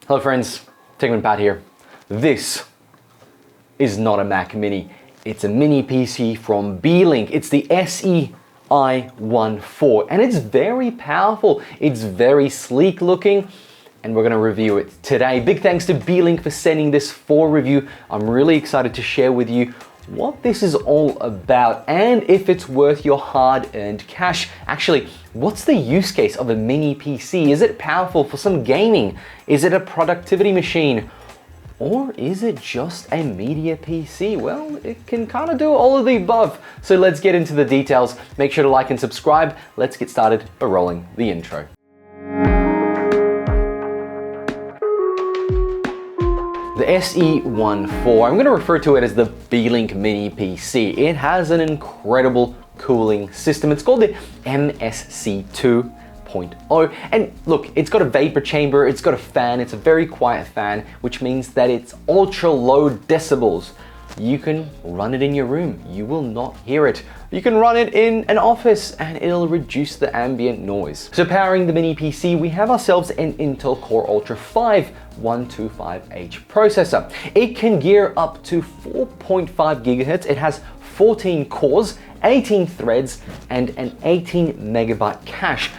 Hello friends, TechManPat here. This is not a Mac Mini. It's a mini PC from Beelink. It's the SEi14 and it's very powerful. It's very sleek looking and we're gonna review it today. Big thanks to Beelink for sending this for review. I'm really excited to share with you what this is all about and if it's worth your hard-earned cash. Actually, what's the use case of a mini PC? Is it powerful for some gaming? Is it a productivity machine? Or is it just a media PC? Well, it can kind of do all of the above. So let's get into the details. Make sure to like and subscribe. Let's get started by rolling the intro. The SEi14, I'm going to refer to it as the Beelink Mini PC. It has an incredible cooling system. It's called the MSC 2.0. And look, it's got a vapor chamber, it's got a fan, it's a very quiet fan, which means that it's ultra low decibels. You can run it in your room, you will not hear it. You can run it in an office and it'll reduce the ambient noise. So powering the mini PC, we have ourselves an Intel Core Ultra 5 125H processor. It can gear up to 4.5 gigahertz. It has 14 cores, 18 threads, and an 18 megabyte cache,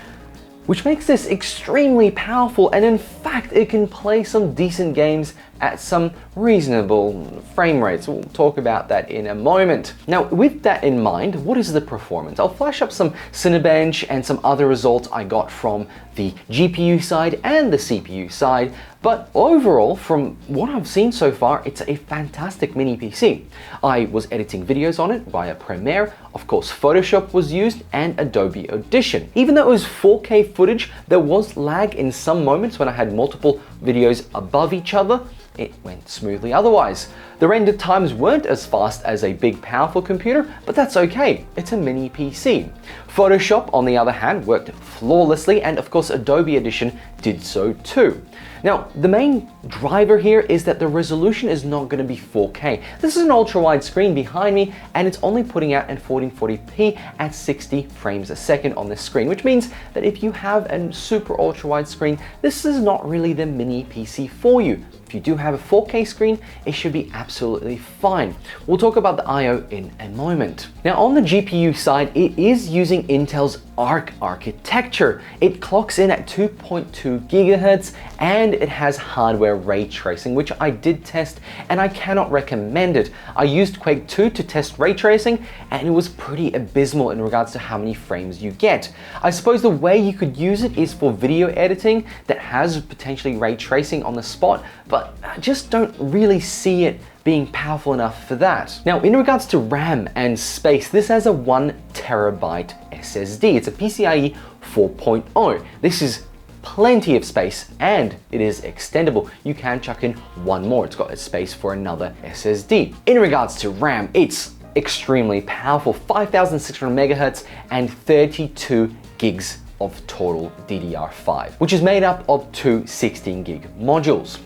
which makes this extremely powerful, and in fact it can play some decent games at some reasonable frame rates. We'll talk about that in a moment. Now with that in mind, what is the performance? I'll flash up some Cinebench and some other results I got from the GPU side and the CPU side, but overall from what I've seen so far, it's a fantastic mini PC. I was editing videos on it via Premiere, of course Photoshop was used and Adobe Audition. Even though it was 4K footage, there was lag in some moments when I had multiple videos above each other. It went smoothly otherwise. The render times weren't as fast as a big powerful computer, but that's okay, it's a mini PC. Photoshop, on the other hand, worked flawlessly, and of course Adobe Audition did so too. Now, the main driver here is that the resolution is not going to be 4K. This is an ultra-wide screen behind me, and it's only putting out in 1440p at 60 frames a second on this screen, which means that if you have a super ultra-wide screen, this is not really the mini PC for you. If you do have a 4K screen, it should be absolutely fine. We'll talk about the I/O in a moment. Now on the GPU side, it is using Intel's Arc architecture. It clocks in at 2.2 gigahertz and it has hardware ray tracing, which I did test and I cannot recommend it. I used Quake 2 to test ray tracing and it was pretty abysmal in regards to how many frames you get. I suppose the way you could use it is for video editing that has potentially ray tracing on the spot, but I just don't really see it being powerful enough for that. Now, in regards to RAM and space, this has a 1 terabyte SSD. It's a PCIe 4.0. This is plenty of space and it is extendable. You can chuck in one more. It's got a space for another SSD. In regards to RAM, it's extremely powerful, 5,600 megahertz and 32 gigs of total DDR5, which is made up of two 16 gig modules.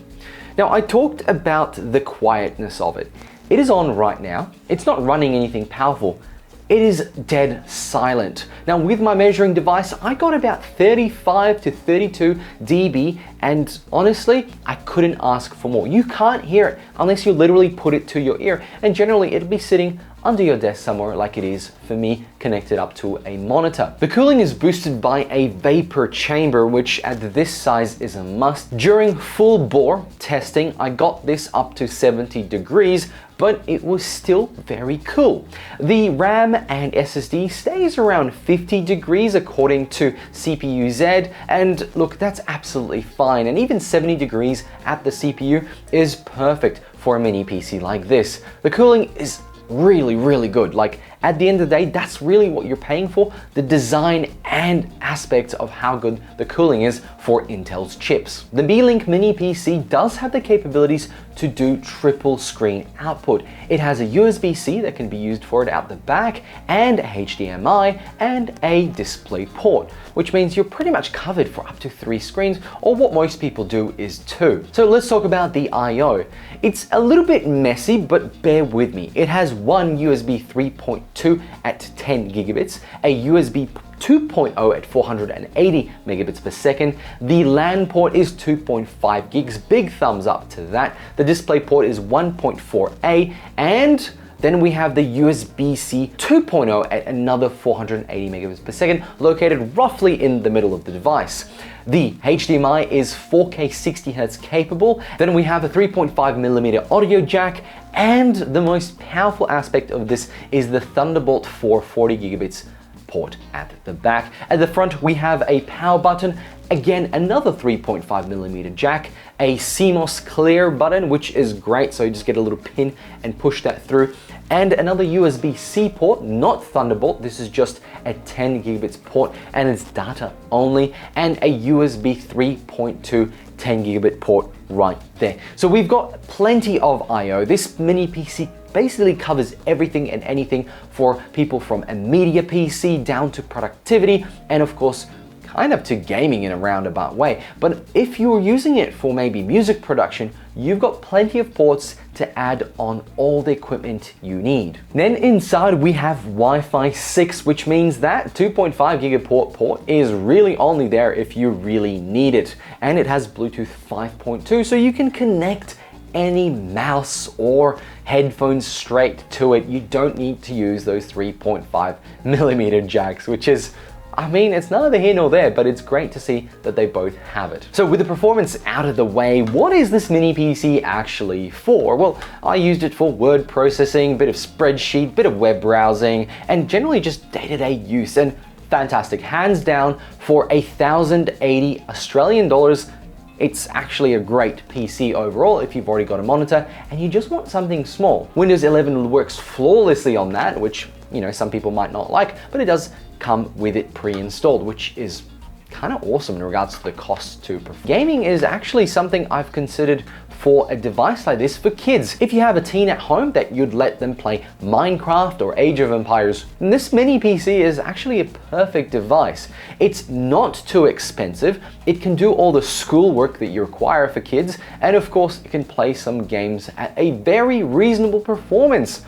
Now, I talked about the quietness of it. It is on right now. It's not running anything powerful. It is dead silent. Now with my measuring device, I got about 35 to 32 dB, and honestly, I couldn't ask for more. You can't hear it unless you literally put it to your ear, and generally it'll be sitting under your desk somewhere like it is for me, connected up to a monitor. The cooling is boosted by a vapor chamber, which at this size is a must. During full bore testing, I got this up to 70 degrees, but it was still very cool. The RAM and SSD stays around 50 degrees according to CPU-Z, and look, that's absolutely fine. And even 70 degrees at the CPU is perfect for a mini PC like this. The cooling is really good. Like, at the end of the day, that's really what you're paying for, the design and aspects of how good the cooling is for Intel's chips. The Beelink Mini PC does have the capabilities to do triple screen output. It has a USB-C that can be used for it out the back, and a HDMI and a display port, which means you're pretty much covered for up to 3 screens, or what most people do is 2. So let's talk about the I/O. It's a little bit messy, but bear with me. It has one USB 3.2 at 10 gigabits, a USB 2.0 at 480 megabits per second. The LAN port is 2.5 gigs, big thumbs up to that. The display port is 1.4A, and then we have the USB-C 2.0 at another 480 megabits per second, located roughly in the middle of the device. The HDMI is 4K 60Hz capable. Then we have a 3.5mm audio jack, and the most powerful aspect of this is the Thunderbolt 4 40 gigabits port at the back. At the front, we have a power button, again, another 3.5mm jack, a CMOS clear button, which is great, so you just get a little pin and push that through, and another USB-C port, not Thunderbolt, this is just a 10 gigabits port, and it's data only, and a USB 3.2 10 gigabit port right there. So we've got plenty of I/O. This mini PC basically covers everything and anything for people from a media PC down to productivity, and of course, kind of to gaming in a roundabout way. But if you're using it for maybe music production, you've got plenty of ports to add on all the equipment you need. Then inside we have Wi-Fi 6, which means that 2.5 gigaport port is really only there if you really need it. And it has Bluetooth 5.2, so you can connect any mouse or headphones straight to it. You don't need to use those 3.5mm jacks, which is, I mean, it's neither here nor there, but it's great to see that they both have it. So with the performance out of the way, what is this mini PC actually for? Well, I used it for word processing, bit of spreadsheet, bit of web browsing, and generally just day-to-day use, and fantastic. Hands down, for 1,080 Australian dollars, it's actually a great PC overall if you've already got a monitor and you just want something small. Windows 11 works flawlessly on that, which, you know, some people might not like, but it does come with it pre-installed, which is kind of awesome in regards to the cost to perform. Gaming is actually something I've considered for a device like this for kids. If you have a teen at home that you'd let them play Minecraft or Age of Empires, this mini PC is actually a perfect device. It's not too expensive, it can do all the schoolwork that you require for kids, and of course it can play some games at a very reasonable performance.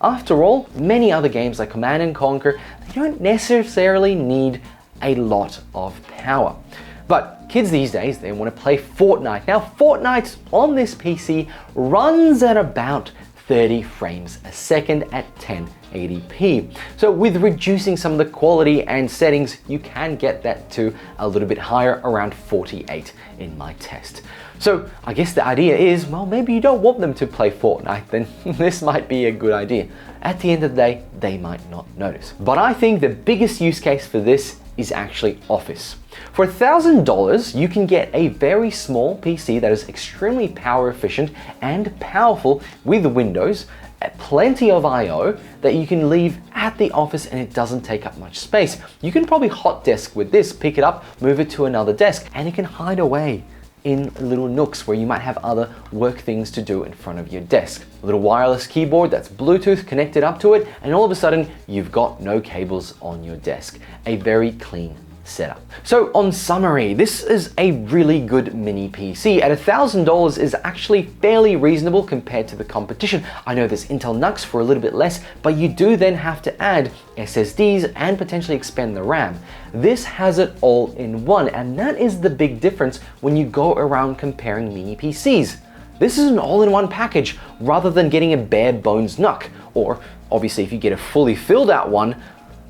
After all, many other games like Command & Conquer, they don't necessarily need a lot of power. But kids these days, they want to play Fortnite. Now, Fortnite on this PC runs at about 30 frames a second at 1080p. So with reducing some of the quality and settings, you can get that to a little bit higher, around 48 in my test. So I guess the idea is, well, maybe you don't want them to play Fortnite, then this might be a good idea. At the end of the day, they might not notice. But I think the biggest use case for this is actually Office. For $1,000, you can get a very small PC that is extremely power efficient and powerful with Windows, plenty of I/O that you can leave at the office and it doesn't take up much space. You can probably hot desk with this, pick it up, move it to another desk, and it can hide away in little nooks where you might have other work things to do in front of your desk. A little wireless keyboard that's Bluetooth connected up to it, and all of a sudden you've got no cables on your desk. A very clean setup. So on summary, this is a really good mini PC. At $1,000 is actually fairly reasonable compared to the competition. I know there's Intel NUCs for a little bit less, but you do then have to add SSDs and potentially expand the RAM. This has it all in one, and that is the big difference when you go around comparing mini PCs. This is an all-in-one package rather than getting a bare bones NUC, or obviously if you get a fully filled out one,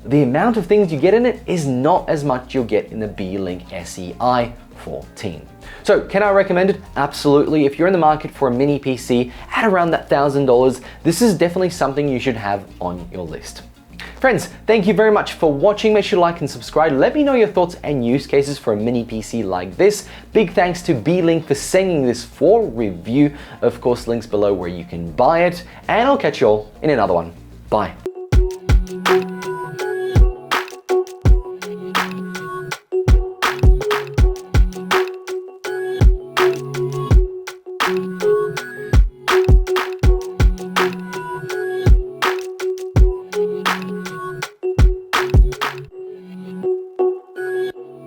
the amount of things you get in it is not as much you'll get in the Beelink SEi14. So can I recommend it? Absolutely. If you're in the market for a mini PC at around that $1,000, this is definitely something you should have on your list. Friends, thank you very much for watching. Make sure to like and subscribe. Let me know your thoughts and use cases for a mini PC like this. Big thanks to Beelink for sending this for review. Of course, links below where you can buy it, and I'll catch you all in another one. Bye.